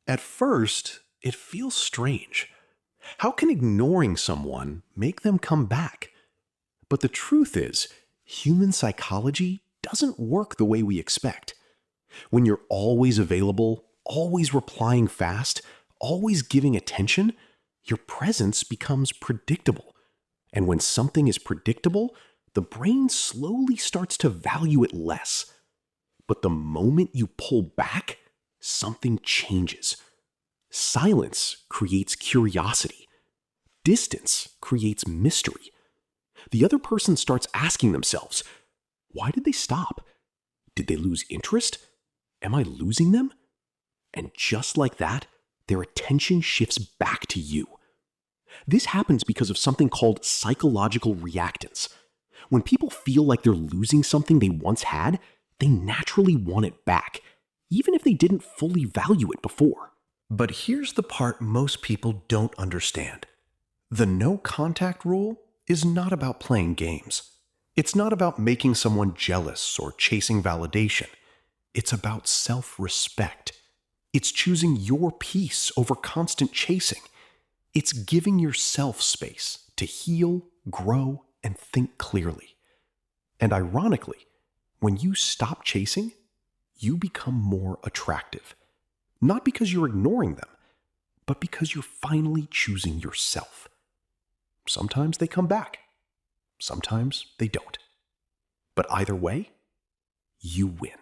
At first, it feels strange. How can ignoring someone make them come back? But the truth is, human psychology doesn't work the way we expect. When you're always available, always replying fast, always giving attention, your presence becomes predictable. And when something is predictable, the brain slowly starts to value it less. But the moment you pull back, something changes. Silence creates curiosity. Distance creates mystery. The other person starts asking themselves, why did they stop? Did they lose interest? Am I losing them? And just like that, their attention shifts back to you. This happens because of something called psychological reactance. When people feel like they're losing something they once had, they naturally want it back, even if they didn't fully value it before. But here's the part most people don't understand. The no contact rule is not about playing games. It's not about making someone jealous or chasing validation. It's about self-respect. It's choosing your peace over constant chasing. It's giving yourself space to heal, grow, and think clearly. And ironically, when you stop chasing, you become more attractive. Not because you're ignoring them, but because you're finally choosing yourself. Sometimes they come back. Sometimes they don't. But either way, you win.